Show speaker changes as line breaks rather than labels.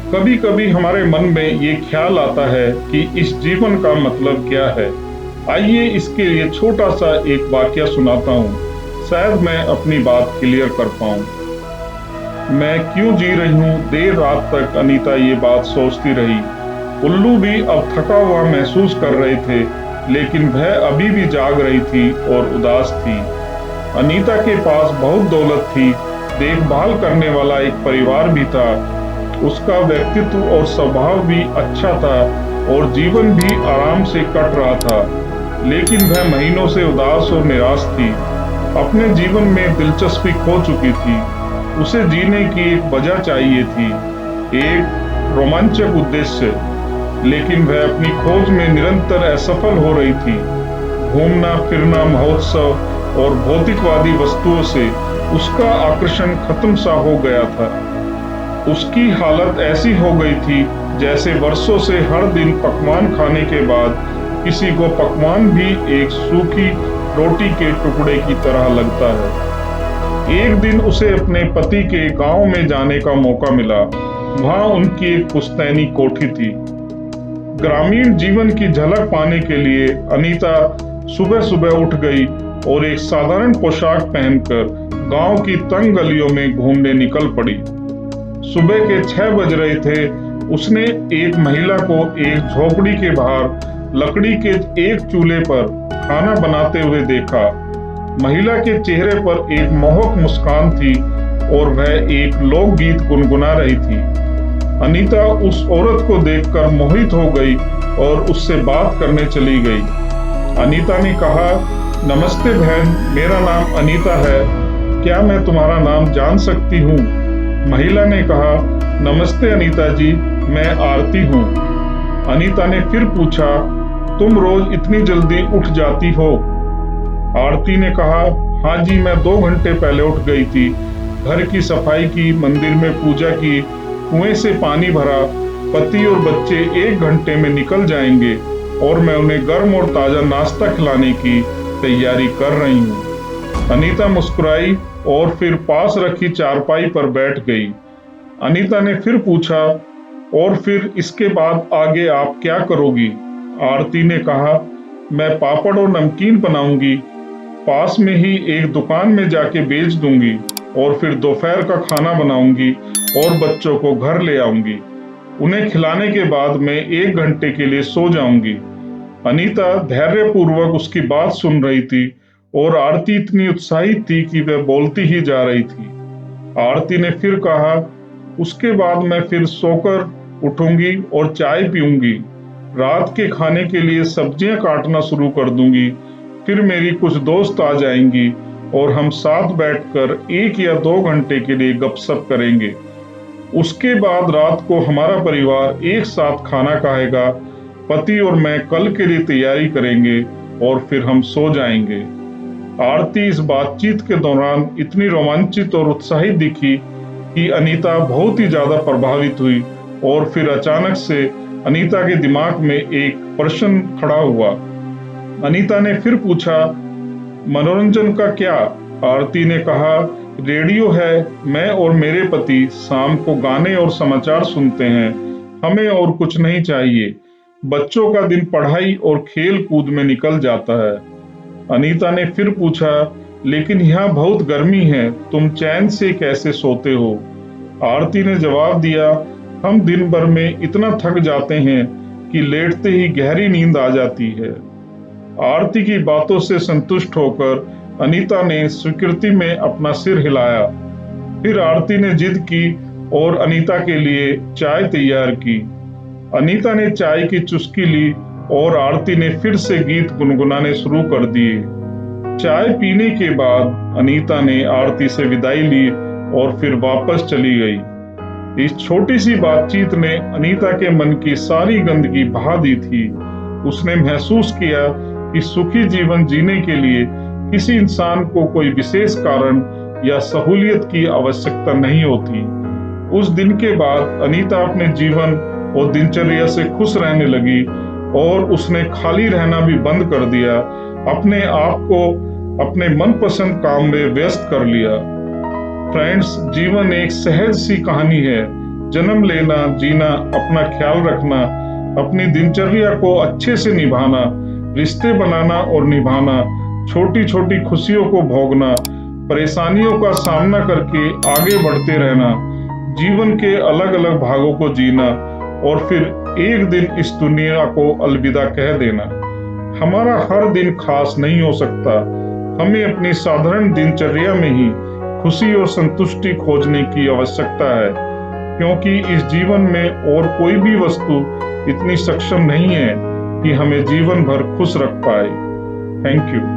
कभी कभी हमारे मन में ये ख्याल आता है कि इस जीवन का मतलब क्या है। आइए इसके लिए छोटा सा एक वाकया सुनाता हूँ, शायद मैं अपनी बात क्लियर कर पाऊँ। मैं क्यों जी रही हूँ, देर रात तक अनीता ये बात सोचती रही। उल्लू भी अब थका हुआ महसूस कर रहे थे, लेकिन वह अभी भी जाग रही थी और उदास थी। अनीता के पास बहुत दौलत थी, देखभाल करने वाला एक परिवार भी था। उसका व्यक्तित्व और स्वभाव भी अच्छा था और जीवन भी आराम से कट रहा था। लेकिन वह महीनों से उदास और निराश थी। अपने जीवन में दिलचस्पी खो चुकी थी। उसे जीने की एक वजह चाहिए थी, एक रोमांचक उद्देश्य। लेकिन वह अपनी खोज में निरंतर असफल हो रही थी। घूमना फिरना, महोत्सव और भौतिकवादी वस्तुओं से उसका आकर्षण खत्म सा हो गया था। उसकी हालत ऐसी हो गई थी जैसे वर्षों से हर दिन पकवान खाने के बाद किसी को पकवान भी एक सूखी रोटी के टुकड़े की तरह लगता है। एक दिन उसे अपने पति के गांव में जाने का मौका मिला। वहां उनकी एक पुश्तैनी कोठी थी। ग्रामीण जीवन की झलक पाने के लिए अनीता सुबह सुबह उठ गई और एक साधारण पोशाक पहनकर गांव की तंग गलियों में घूमने निकल पड़ी। सुबह के 6 बज रहे थे। उसने एक महिला को एक झोपड़ी के बाहर लकड़ी के एक चूल्हे पर खाना बनाते हुए देखा। महिला के चेहरे पर एक मोहक मुस्कान थी और वह एक लोकगीत गुनगुना रही थी। अनीता उस औरत को देखकर मोहित हो गई और उससे बात करने चली गई। अनीता ने कहा, नमस्ते बहन, मेरा नाम अनीता है, क्या मैं तुम्हारा नाम जान सकती हूँ? महिला ने कहा, नमस्ते अनीता जी, मैं आरती हूँ। अनीता ने फिर पूछा, तुम रोज इतनी जल्दी उठ जाती हो? आरती ने कहा, हाँ जी, मैं 2 घंटे पहले उठ गई थी। घर की सफाई की, मंदिर में पूजा की, कुएं से पानी भरा। पति और बच्चे 1 घंटे में निकल जाएंगे और मैं उन्हें गर्म और ताजा नाश्ता खिलाने की तैयारी कर रही हूँ। अनीता मुस्कुराई और फिर पास रखी चारपाई पर बैठ गई। अनीता ने फिर पूछा, और फिर इसके बाद आगे आप क्या करोगी? आरती ने कहा, मैं पापड़ और नमकीन बनाऊंगी, पास में ही एक दुकान में जाके बेच दूंगी और फिर दोपहर का खाना बनाऊंगी और बच्चों को घर ले आऊंगी। उन्हें खिलाने के बाद मैं 1 घंटे के लिए सो जाऊंगी। अनीता धैर्यपूर्वक उसकी बात सुन रही थी और आरती इतनी उत्साहित थी कि वह बोलती ही जा रही थी। आरती ने फिर कहा, उसके बाद मैं फिर सोकर उठूंगी और चाय पीऊंगी, रात के खाने के लिए सब्जियां काटना शुरू कर दूंगी, फिर मेरी कुछ दोस्त आ जाएंगी और हम साथ बैठकर 1 या 2 घंटे के लिए गपशप करेंगे। उसके बाद रात को हमारा परिवार एक साथ खाना खाएगा, पति और मैं कल के लिए तैयारी करेंगे और फिर हम सो जाएंगे। आरती इस बातचीत के दौरान इतनी रोमांचित और उत्साहित दिखी कि अनीता बहुत ही ज्यादा प्रभावित हुई और फिर अचानक से अनीता के दिमाग में एक प्रश्न खड़ा हुआ। अनीता ने फिर पूछा, मनोरंजन का क्या? आरती ने कहा, रेडियो है, मैं और मेरे पति शाम को गाने और समाचार सुनते हैं, हमें और कुछ नहीं चाहिए। बच्चों का दिन पढ़ाई और खेल कूद में निकल जाता है। अनीता ने फिर पूछा, लेकिन यहाँ बहुत गर्मी है, तुम चैन से कैसे सोते हो? आरती ने जवाब दिया, हम दिन भर में इतना थक जाते हैं कि लेटते ही गहरी नींद आ जाती है। आरती की बातों से संतुष्ट होकर अनीता ने स्वीकृति में अपना सिर हिलाया। फिर आरती ने जिद की और अनीता के लिए चाय तैयार की। अनीता ने चाय की चुस्की ली और आरती ने फिर से गीत गुनगुनाने शुरू कर दिए। चाय पीने के बाद अनीता ने आरती से विदाई ली और फिर वापस चली गई। इस छोटी सी बातचीत ने अनीता के मन की सारी गंदगी बहा दी थी। उसने महसूस किया कि सुखी जीवन जीने के लिए किसी इंसान को कोई विशेष कारण या सहूलियत की आवश्यकता नहीं होती। उस दिन के बाद अनीता अपने जीवन और दिनचर्या से खुश रहने लगी और उसने खाली रहना भी बंद कर दिया, अपने आप को अपने मनपसंद काम में व्यस्त कर लिया। फ्रेंड्स, जीवन एक सहज सी कहानी है जन्म लेना, जीना, अपना ख्याल रखना, अपनी दिनचर्या को अच्छे से निभाना, रिश्ते बनाना और निभाना, छोटी छोटी खुशियों को भोगना, परेशानियों का सामना करके आगे बढ़ते रहना, जीवन के अलग अलग भागों को जीना और फिर एक दिन इस दुनिया को अलविदा कह देना। हमारा हर दिन खास नहीं हो सकता। हमें अपनी साधारण दिनचर्या में ही खुशी और संतुष्टि खोजने की आवश्यकता है, क्योंकि इस जीवन में और कोई भी वस्तु इतनी सक्षम नहीं है कि हमें जीवन भर खुश रख पाए। Thank you.